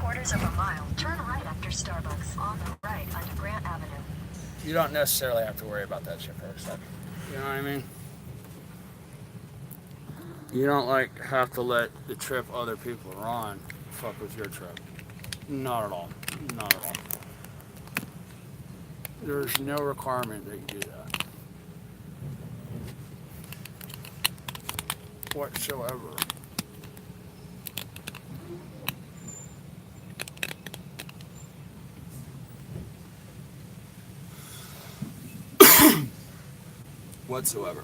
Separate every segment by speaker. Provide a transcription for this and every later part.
Speaker 1: 3/4 of a mile, turn right after Starbucks on the right onto Grant Avenue.
Speaker 2: You don't necessarily have to worry about that shit for a second. You know what I mean? You don't like have to let the trip other people are on fuck with your trip. Not at all. Not at all. There's no requirement that you do that whatsoever. Whatsoever.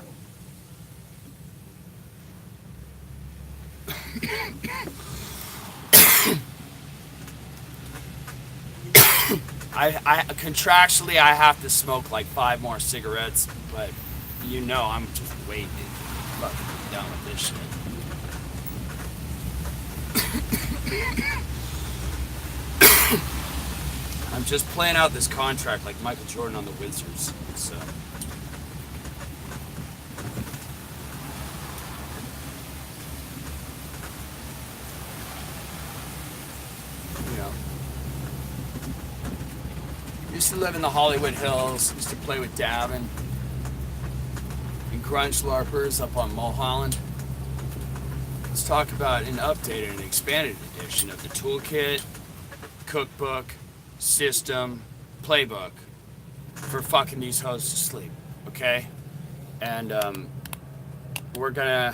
Speaker 2: I contractually I have to smoke like 5 more cigarettes, but you know I'm just waiting to fucking be done with this shit. I'm just playing out this contract like Michael Jordan on the Wizards. So you know. Used to live in the Hollywood Hills, used to play with Davin and Grunge LARPers up on Mulholland. Let's talk about an updated and expanded edition of the toolkit, cookbook, system, playbook for fucking these hoes to sleep, okay? And we're gonna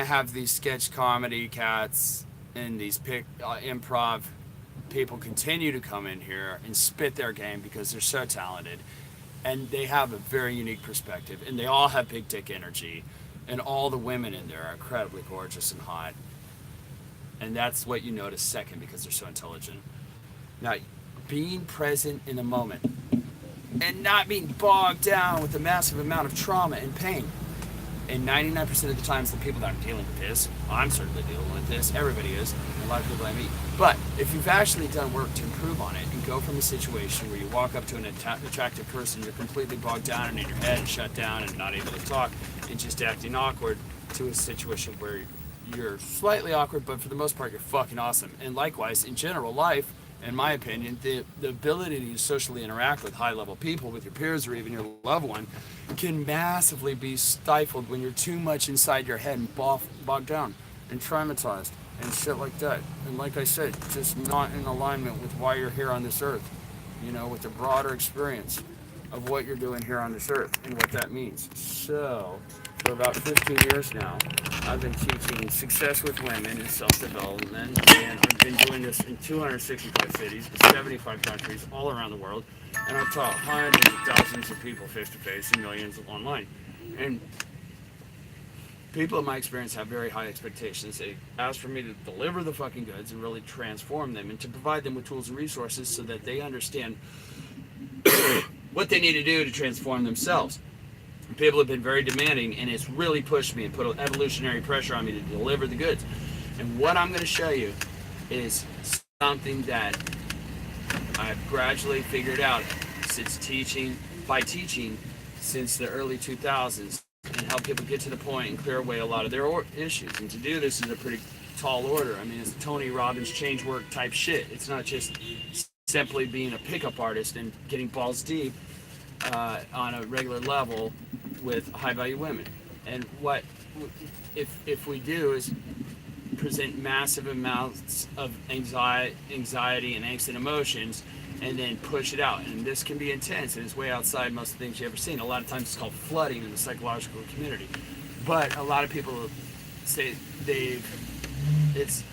Speaker 2: have these sketch comedy cats and these improv people continue to come in here and spit their game because they're so talented and they have a very unique perspective and they all have big dick energy and all the women in there are incredibly gorgeous and hot, and that's what you notice second because they're so intelligent. Now, being present in the moment and not being bogged down with a massive amount of trauma and pain. And 99% of the times, the people that are dealing with this, I'm certainly dealing with this, everybody is, and a lot of people I meet. But if you've actually done work to improve on it and go from a situation where you walk up to an attractive person, you're completely bogged down and in your head and shut down and not able to talk and just acting awkward, to a situation where you're slightly awkward, but for the most part, you're fucking awesome. And likewise, in general life, in my opinion, the ability to socially interact with high-level people, with your peers or even your loved one, can massively be stifled when you're too much inside your head and bogged down and traumatized and shit like that. And like I said, just not in alignment with why you're here on this earth, you know, with the broader experience of what you're doing here on this earth and what that means. So, for about 15 years now, I've been teaching success with women and self-development, and I've been doing this in 265 cities, 75 countries, all around the world, and I've taught hundreds of thousands of people face-to-face and millions online. And people in my experience have very high expectations. They ask for me to deliver the fucking goods and really transform them and to provide them with tools and resources so that they understand what they need to do to transform themselves. People have been very demanding, and it's really pushed me and put evolutionary pressure on me to deliver the goods. And what I'm going to show you is something that I've gradually figured out since teaching since the early 2000s, and help people get to the point and clear away a lot of their issues. And to do this is a pretty tall order. I mean, it's Tony Robbins change work type shit. It's not just simply being a pickup artist and getting balls deep on a regular level with high value women. And what if we do is present massive amounts of anxiety and angst and emotions and then push it out. And this can be intense and it's way outside most of the things you've ever seen. A lot of times it's called flooding in the psychological community. But a lot of people say it's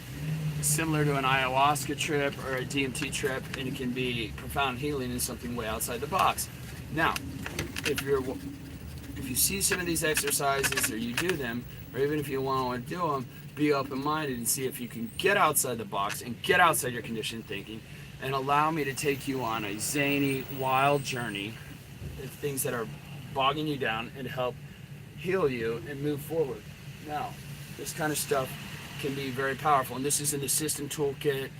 Speaker 2: similar to an ayahuasca trip or a DMT trip, and it can be profound healing in something way outside the box. Now, if you see some of these exercises or you do them, or even if you want to do them, be open-minded and see if you can get outside the box and get outside your conditioned thinking and allow me to take you on a zany, wild journey of things that are bogging you down and help heal you and move forward. Now, this kind of stuff can be very powerful, and this is in the system toolkit,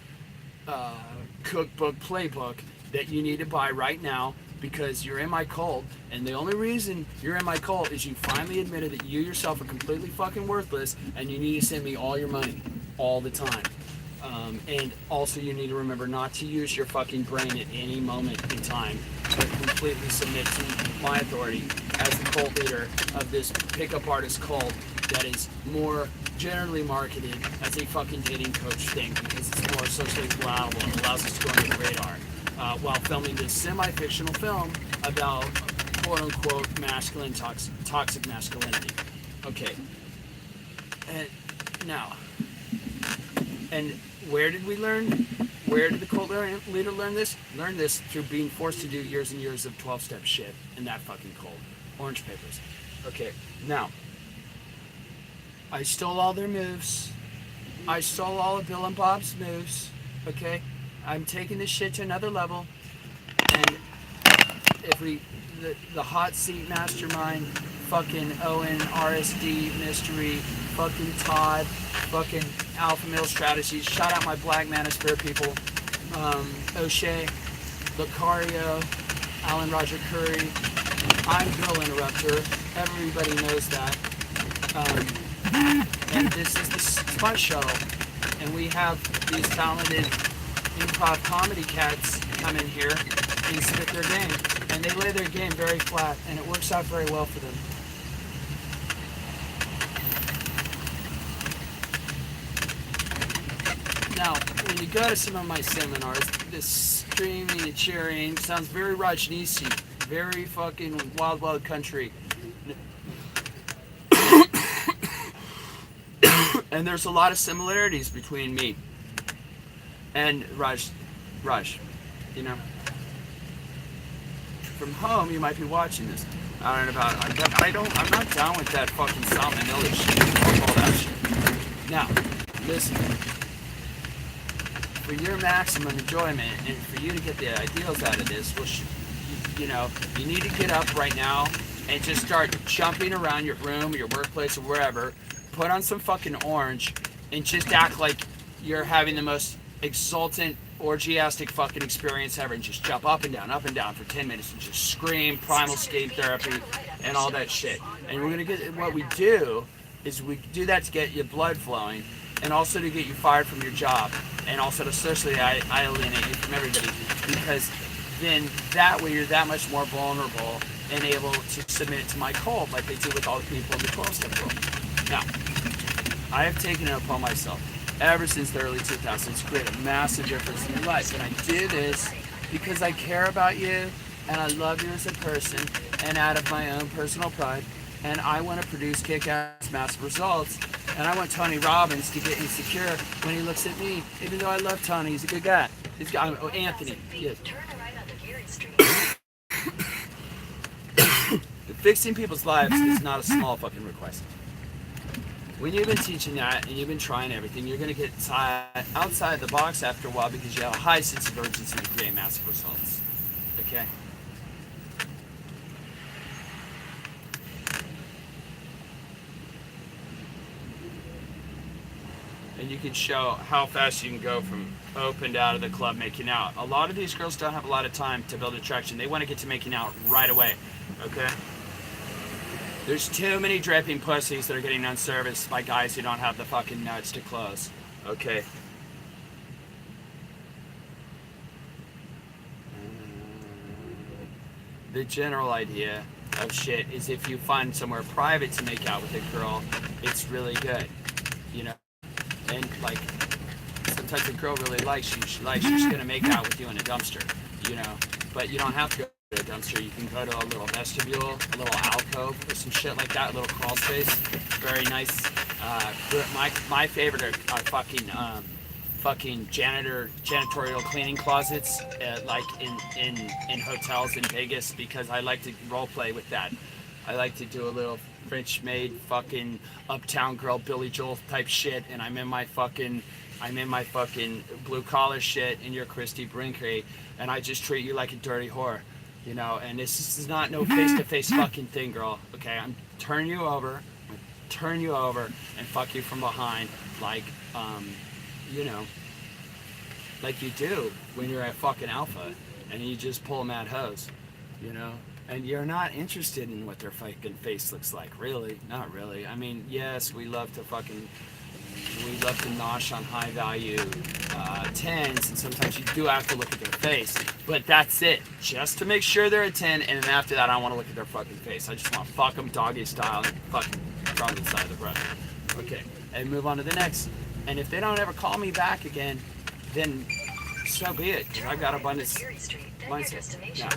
Speaker 2: cookbook, playbook that you need to buy right now because you're in my cult, and the only reason you're in my cult is you finally admitted that you yourself are completely fucking worthless, and you need to send me all your money all the time. And also, you need to remember not to use your fucking brain at any moment in time, but completely submit to my authority as the cult leader of this pickup artist cult that is more generally marketed as a fucking dating coach thing because it's more socially palatable and allows us to go under the radar, while filming this semi-fictional film about quote-unquote masculine toxic masculinity. Okay. And now, and where did we learn? Where did the cult leader learn this? Learn this through being forced to do years and years of 12-step shit in that fucking cult. Orange papers. Okay, now, I stole all their moves. I stole all of Bill and Bob's moves. Okay? I'm taking this shit to another level. And if the hot seat mastermind, fucking Owen, RSD, Mystery, fucking Todd, fucking Alpha Male Strategies, shout out my Black Manosphere people, O'Shea, Lucario, Alan Roger Curry, I'm Girl Interrupter, everybody knows that, and this is the Spice Shuttle, and we have these talented improv comedy cats come in here and spit their game, and they lay their game very flat, and it works out very well for them. Now, when you go to some of my seminars, this screaming and cheering sounds very Rajneeshee, very fucking wild, wild country. And there's a lot of similarities between me and Raj, you know. From home, you might be watching this. I don't know about, I'm not down with that fucking salmonella shit, all that shit. Now, listen. For your maximum enjoyment and for you to get the ideals out of this, you know, you need to get up right now and just start jumping around your room or your workplace or wherever, put on some fucking orange, and just act like you're having the most exultant, orgiastic fucking experience ever, and just jump up and down for 10 minutes and just scream primal skate therapy and all that shit. And we're gonna get, what we do is we do that to get your blood flowing, and also to get you fired from your job, and also to socially alienate you from everybody, because then that way you're that much more vulnerable and able to submit to my cult like they do with all the people in the 12-step world. Now, I have taken it upon myself ever since the early 2000s to create a massive difference in your life, and I do this because I care about you and I love you as a person, and out of my own personal pride, and I want to produce kick-ass massive results. And I want Tony Robbins to get insecure when he looks at me, even though I love Tony. He's a good guy. Oh, Anthony. Yes. Fixing people's lives is not a small fucking request. When you've been teaching that and you've been trying everything, you're going to get outside the box after a while because you have a high sense of urgency to create massive results. Okay? And you can show how fast you can go from open to out of the club making out. A lot of these girls don't have a lot of time to build attraction. They want to get to making out right away, okay? There's too many dripping pussies that are getting unserviced by guys who don't have the fucking nuts to close, okay? The general idea of shit is if you find somewhere private to make out with a girl, it's really good, you know? And like, sometimes a girl really likes you. She's just gonna make out with you in a dumpster, you know. But you don't have to go to a dumpster. You can go to a little vestibule, a little alcove, or some shit like that, a little crawl space. Very nice. My favorite are fucking janitorial cleaning closets, like in hotels in Vegas, because I like to role play with that. I like to do a little French maid fucking uptown girl Billy Joel type shit, and I'm in my fucking blue collar shit, and you're Christy Brinkley, and I just treat you like a dirty whore, you know. And this is not no face to face fucking thing, girl. Okay, I'm turn you over, and fuck you from behind, like you know, like you do when you're a fucking alpha, and you just pull a mad hose. you know? And you're not interested in what their fucking face looks like, really. Not really. I mean, yes, we love to nosh on high value tens, and sometimes you do have to look at their face. But that's it, just to make sure they're a 10. And then after that, I want to look at their fucking face. I just want to fuck them doggy style and fucking from inside the breath. Okay, and move on to the next. And if they don't ever call me back again, then so be it. Because I've got abundance mindset. Now,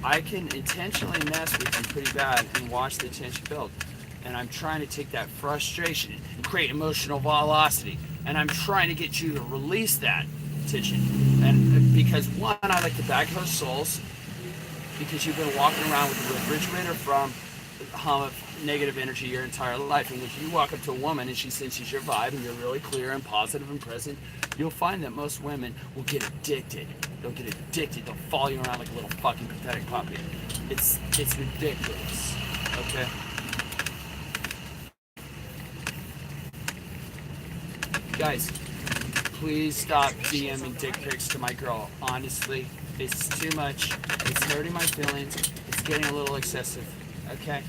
Speaker 2: I can intentionally mess with you pretty bad and watch the tension build. And I'm trying to take that frustration and create emotional velocity. And I'm trying to get you to release that tension. And because one, I like to bag host souls, because you've been walking around with a refrigerator from the hum of negative energy your entire life. And if you walk up to a woman and she senses your vibe and you're really clear and positive and present, you'll find that most women will get addicted. They'll get addicted. They'll follow you around like a little fucking pathetic puppy. It's ridiculous. Okay? Guys, please stop DMing dick pics to my girl. Honestly, it's too much. It's hurting my feelings. It's getting a little excessive. Okay?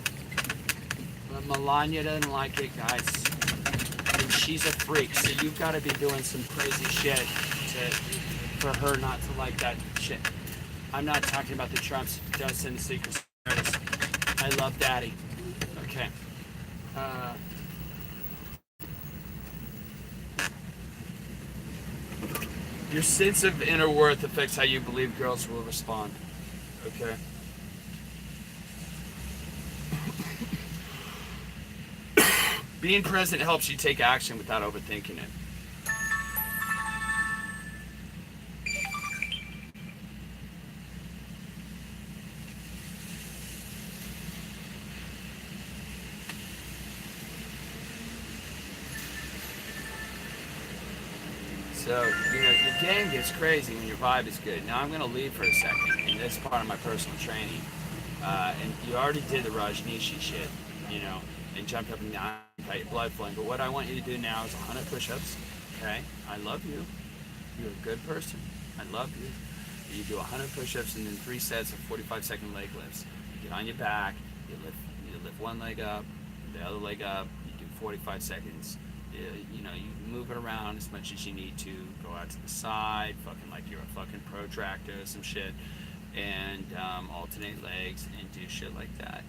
Speaker 2: But Melania doesn't like it, guys. And she's a freak, so you've got to be doing some crazy shit for her not to like that shit. I'm not talking about the Trumps. Don't send the Secret Service. I love Daddy. Okay. Your sense of inner worth affects how you believe girls will respond. Okay? Being present helps you take action without overthinking it. So, your game gets crazy when your vibe is good. Now I'm going to leave for a second, and that's part of my personal training. And you already did the Rajneeshi shit, and jumped up and down, got your blood flowing. But what I want you to do now is 100 push-ups, okay? I love you. You're a good person. I love you. You do 100 push-ups and then 3 sets of 45-second leg lifts. You get on your back, you lift one leg up, the other leg up, you do 45 seconds. You move it around as much as you need to. Go out to the side, fucking like you're a fucking protractor or some shit, and alternate legs and do shit like that.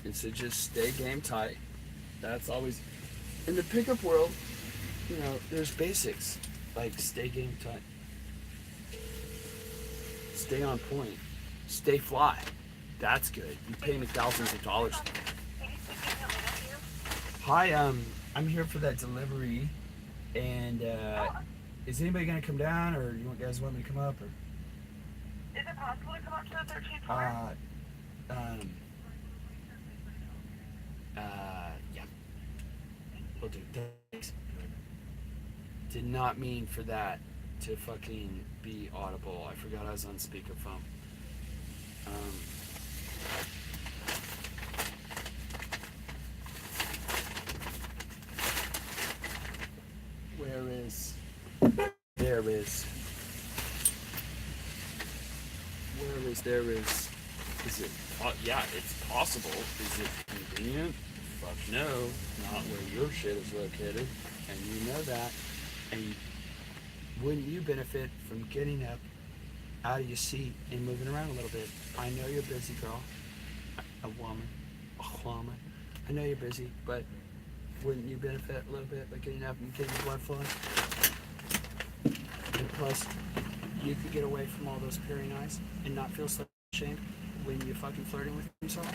Speaker 2: And so just stay game tight. That's always in the pickup world. There's basics like stay game tight, stay on point, stay fly. That's good. You pay me thousands of dollars. Hi, I'm here for that delivery, and is anybody gonna come down, or you guys want me to come up, or?
Speaker 3: Is it possible to come up to the 13th floor?
Speaker 2: Yeah. We'll do. Thanks. Did not mean for that to fucking be audible. I forgot I was on speakerphone. There is. Is it? Yeah, it's possible. Is it convenient? Fuck no. Not where your shit is located, and you know that. And wouldn't you benefit from getting up out of your seat and moving around a little bit? I know you're busy, girl. A woman. I know you're busy, but wouldn't you benefit a little bit by getting up and getting your blood flowing? And plus, you could get away from all those peering eyes and not feel so ashamed when you're fucking flirting with yourself.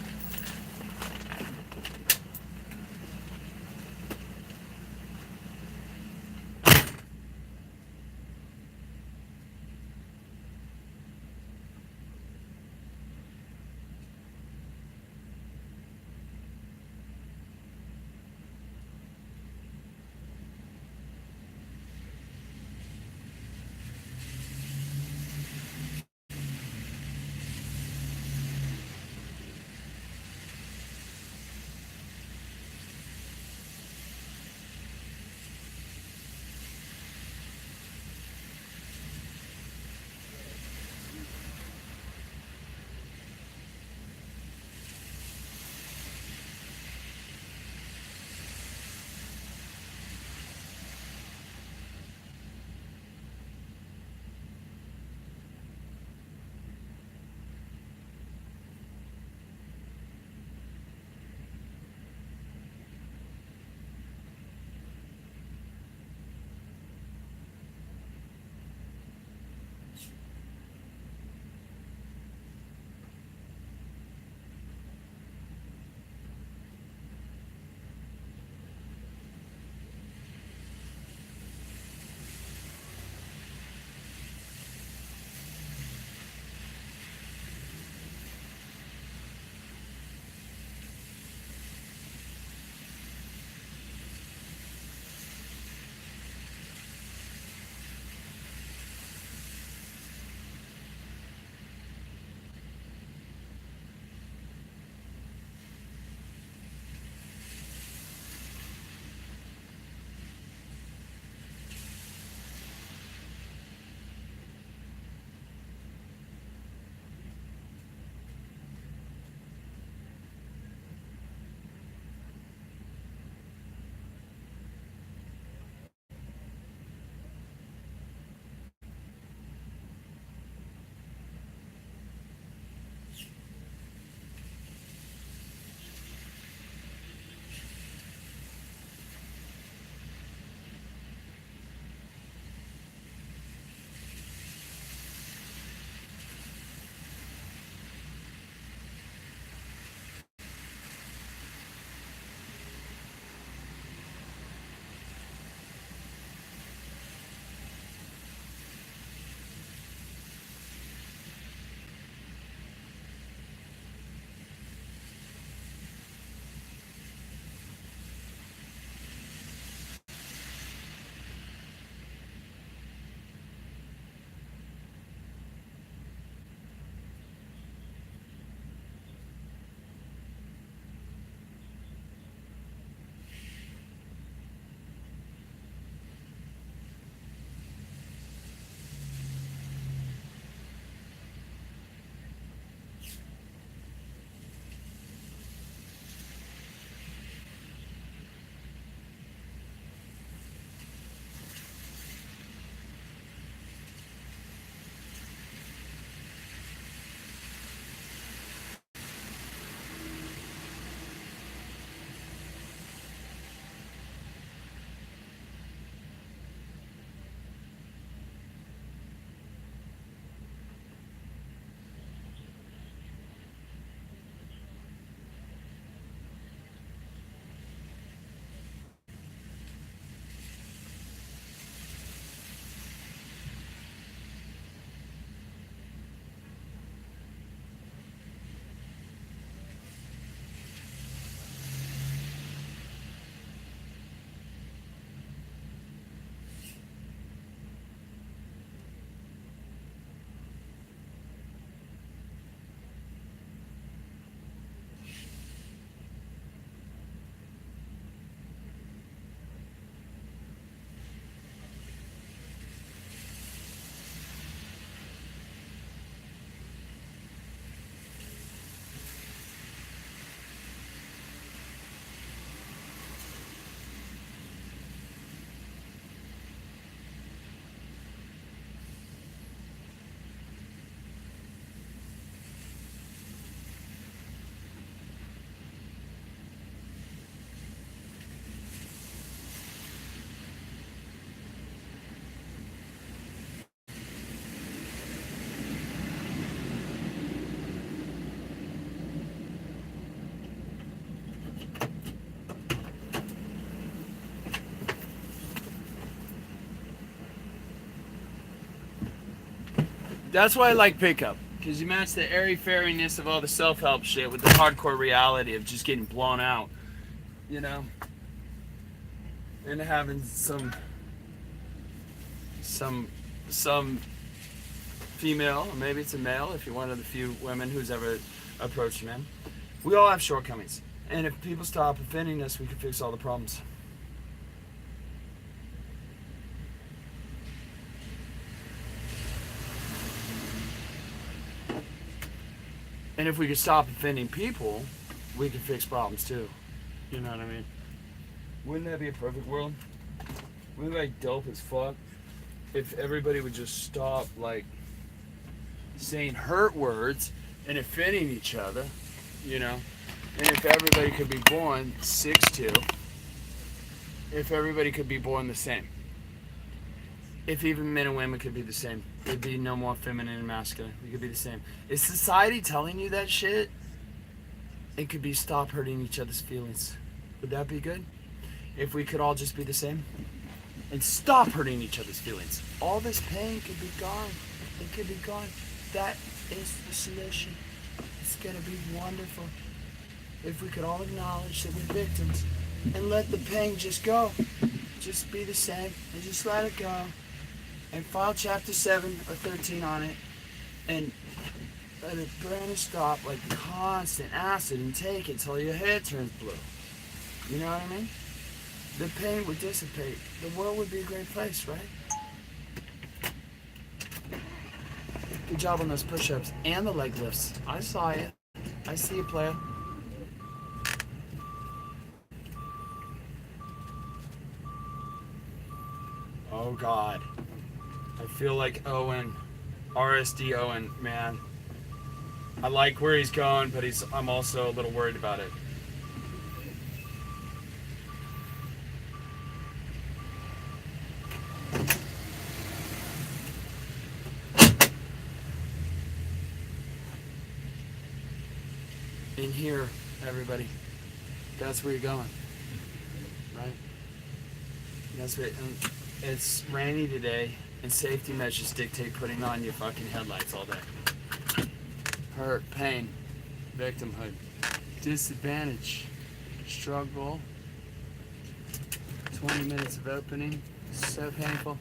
Speaker 2: That's why I like pickup. Because you match the airy-fairiness of all the self-help shit with the hardcore reality of just getting blown out. You know? And having some female, or maybe it's a male, if you're one of the few women who's ever approached men. We all have shortcomings. And if people stop offending us, we can fix all the problems. And if we could stop offending people, we could fix problems too. You know what I mean? Wouldn't that be a perfect world? Wouldn't that be dope as fuck? If everybody would just stop, like, saying hurt words and offending each other, you know? And if everybody could be born 6'2", if everybody could be born the same, if even men and women could be the same, there'd be no more feminine and masculine. We could be the same. Is society telling you that shit? It could be stop hurting each other's feelings. Would that be good? If we could all just be the same? And stop hurting each other's feelings. All this pain could be gone. It could be gone. That is the solution. It's gonna be wonderful. If we could all acknowledge that we're victims and let the pain just go. Just be the same and just let it go. And file chapter 7 or 13 on it and let it burn and stop like constant acid and take it till your hair turns blue. You know what I mean? The pain would dissipate. The world would be a great place, right? Good job on those push-ups and the leg lifts. I saw it. I see you, player. Oh God. I feel like Owen, RSD Owen, man. I like where he's going, but I'm also a little worried about it. In here, everybody. That's where you're going, right? That's what. It's rainy today, and safety measures dictate putting on your fucking headlights all day. Hurt, pain, victimhood, disadvantage, struggle. 20 minutes of opening, so painful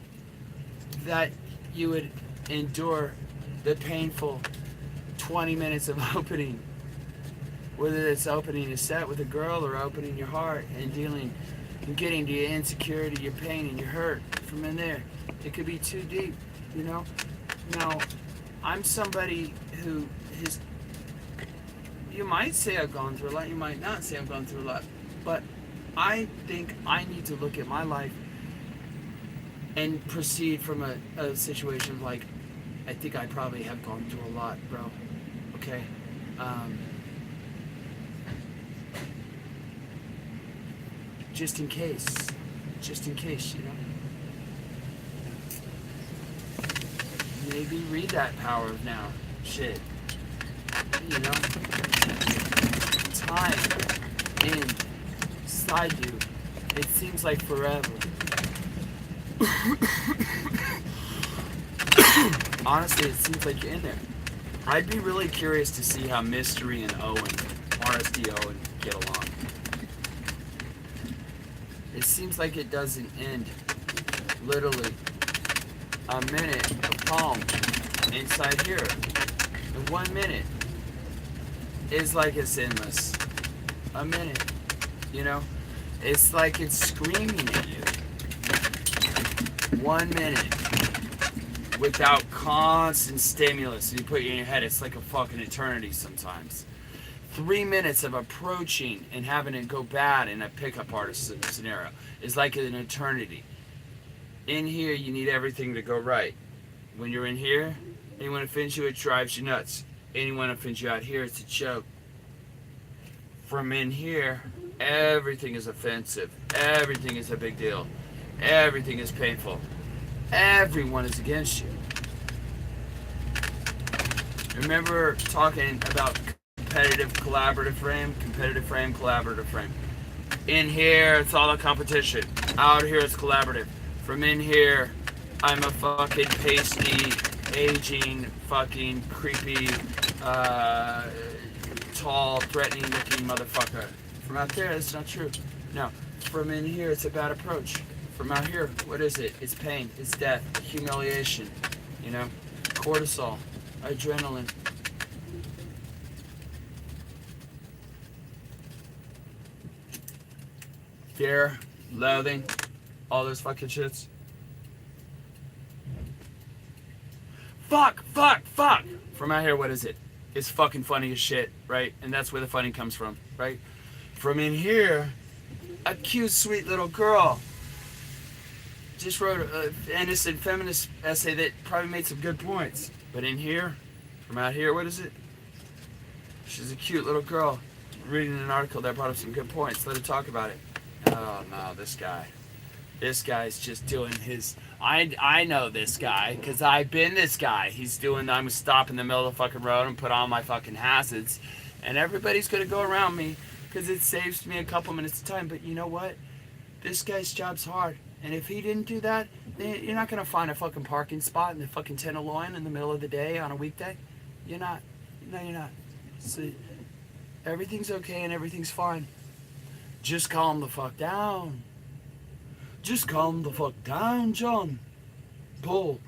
Speaker 2: that you would endure the painful 20 minutes of opening. Whether it's opening a set with a girl or opening your heart and dealing and getting to your insecurity, your pain, and your hurt from in there. It could be too deep, you know? Now, I'm somebody who has, you might say I've gone through a lot, you might not say I've gone through a lot, but I think I need to look at my life and proceed from a situation like, I think I probably have gone through a lot, bro. Okay? Just in case, you know. Maybe read that Power of Now shit. You know, time inside you, it seems like forever. Honestly, it seems like you're in there. I'd be really curious to see how Mystery and Owen, RSD Owen, get along. It seems like it doesn't end. Literally, a minute of calm inside here. And 1 minute is like it's endless. A minute, you know? It's like it's screaming at you. 1 minute without constant stimulus you put in your head. It's like a fucking eternity sometimes. 3 minutes of approaching and having it go bad in a pickup artist scenario is like an eternity. In here, you need everything to go right. When you're in here, anyone offends you, it drives you nuts. Anyone offends you out here, it's a joke. From in here, everything is offensive. Everything is a big deal. Everything is painful. Everyone is against you. Remember talking about competitive, collaborative frame, collaborative frame. In here, it's all a competition. Out here, it's collaborative. From in here, I'm a fucking pasty aging, fucking creepy, tall, threatening-looking motherfucker. From out there, it's not true. No, from in here, it's a bad approach. From out here, what is it? It's pain, it's death, humiliation, you know, cortisol, adrenaline. Fear, loathing, all those fucking shits. Fuck! From out here, what is it? It's fucking funny as shit, right? And that's where the funny comes from, right? From in here, a cute, sweet little girl just wrote an innocent feminist essay that probably made some good points. But in here, from out here, what is it? She's a cute little girl reading an article that brought up some good points. Let her talk about it. Oh no, this guy. This guy's just doing his... I know this guy, because I've been this guy. He's doing... I'm going to stop in the middle of the fucking road and put on my fucking hazards. And everybody's going to go around me, because it saves me a couple minutes of time. But you know what? This guy's job's hard. And if he didn't do that, then you're not going to find a fucking parking spot in the fucking Tenderloin in the middle of the day on a weekday. You're not. No, you're not. See, everything's okay and everything's fine. Just calm the fuck down. Just calm the fuck down, John. Paul,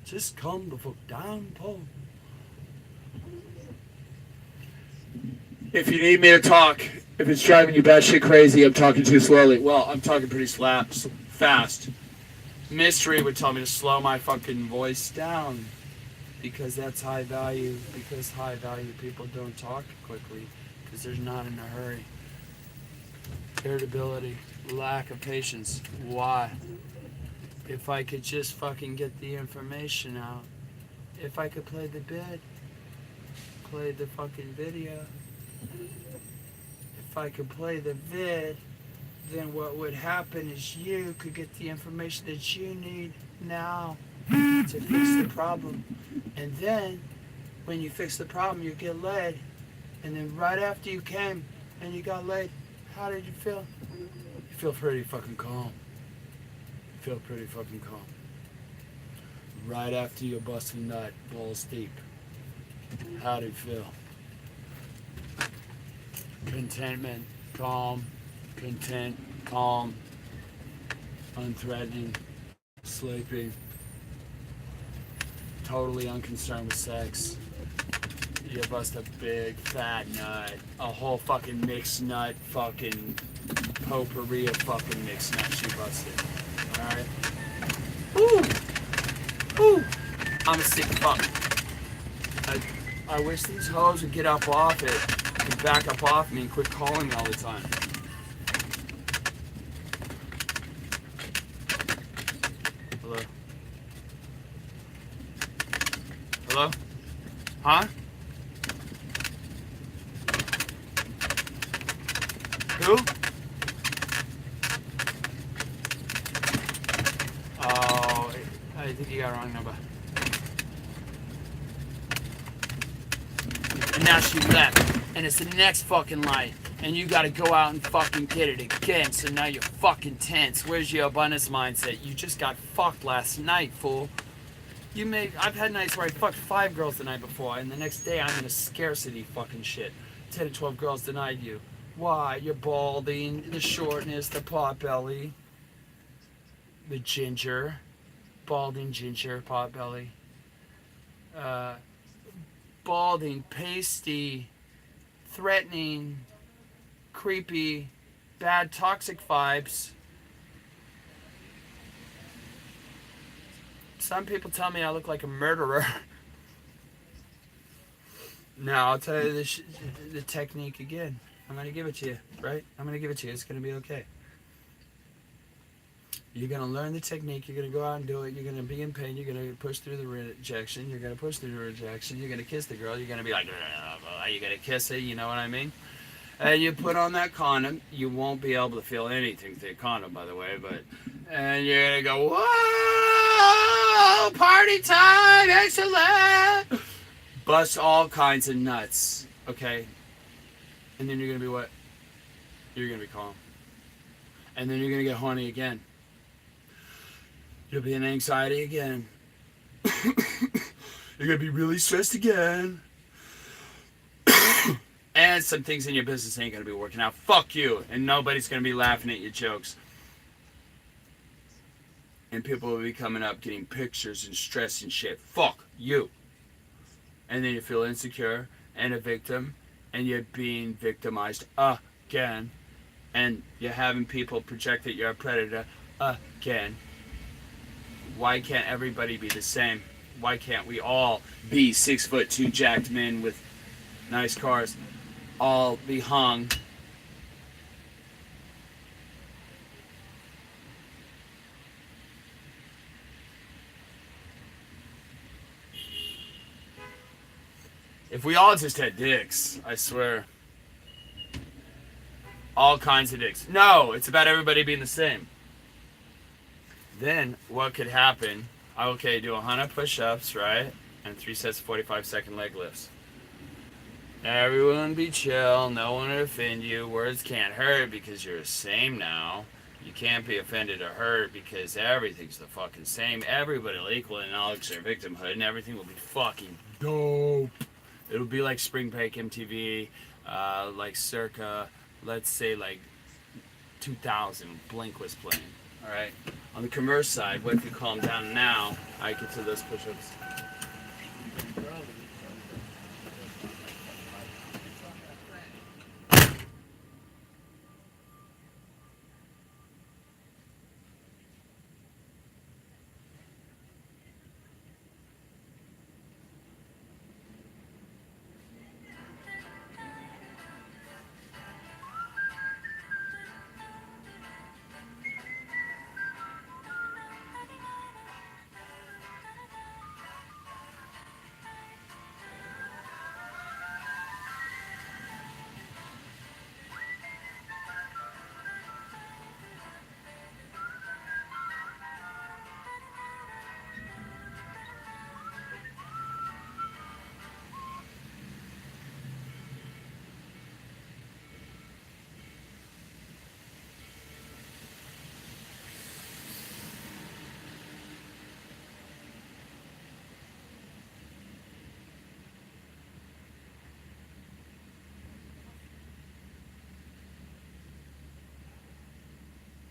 Speaker 2: just calm the fuck down, Paul.
Speaker 4: If you need me to talk, if it's driving you batshit crazy, I'm talking too slowly. Well, I'm talking pretty fast.
Speaker 2: Mystery would tell me to slow my fucking voice down. Because that's high value. Because high value people don't talk quickly. Because they're not in a hurry. Irritability, lack of patience. Why? If I could just fucking get the information out. If I could play the bit. Play the fucking video. If I could play the vid, then what would happen is you could get the information that you need now to fix the problem. And then, when you fix the problem, you get laid. And then right after you came and you got laid, how did you feel? You feel pretty fucking calm. You feel pretty fucking calm. Right after you bust a nut, balls deep. How do you feel? Contentment, calm, content, calm, unthreatening, sleepy, totally unconcerned with sex. You bust a big fat nut, a whole fucking mixed nut, fucking potpourri of fucking mixed nuts you busted. Alright? Ooh! I'm a sick fuck. I wish these hoes would get up off it and back up off me and quit calling me all the time. Hello? Hello? Huh? Who? Oh, I think you got a wrong number. And now she left, and it's the next fucking light, and you gotta go out and fucking get it again, so now you're fucking tense. Where's your abundance mindset? You just got fucked last night, fool. I've had nights where I fucked 5 girls the night before, and the next day I'm in a scarcity fucking shit. 10 to 12 girls denied you. Why? You're balding, the shortness, the pot belly, the ginger, balding, ginger, pot belly, balding, pasty, threatening, creepy, bad toxic vibes. Some people tell me I look like a murderer. Now, I'll tell you the technique again. I'm going to give it to you, right? I'm going to give it to you. It's going to be okay. You're going to learn the technique. You're going to go out and do it. You're going to be in pain. You're going to push through the rejection. You're going to push through the rejection. You're going to kiss the girl. You're going to be like, you're going to kiss her. You know what I mean? And you put on that condom. You won't be able to feel anything through the condom, by the way. And you're going to go, whoa, party time, excellent. Bust all kinds of nuts, okay? And then you're going to be what? You're going to be calm. And then you're going to get horny again. You'll be in anxiety again. You're gonna be really stressed again. And some things in your business ain't gonna be working out. Fuck you. And nobody's gonna be laughing at your jokes. And people will be coming up getting pictures and stress and shit. Fuck you. And then you feel insecure and a victim. And you're being victimized again. And you're having people project that you're a predator again. Why can't everybody be the same? Why can't we all be 6'2" jacked men with nice cars? All be hung. If we all just had dicks, I swear. All kinds of dicks. No, it's about everybody being the same. Then what could happen? Okay, do 100 push-ups, right? And 3 sets of 45-second leg lifts. Everyone be chill. No one will offend you. Words can't hurt because you're the same now. You can't be offended or hurt because everything's the fucking same. Everybody will equally acknowledge their victimhood and everything will be fucking dope. It'll be like Spring Break MTV, like circa, let's say like 2000, Blink was playing. Alright? On the converse side, what if you calm down now? I get to those push-ups.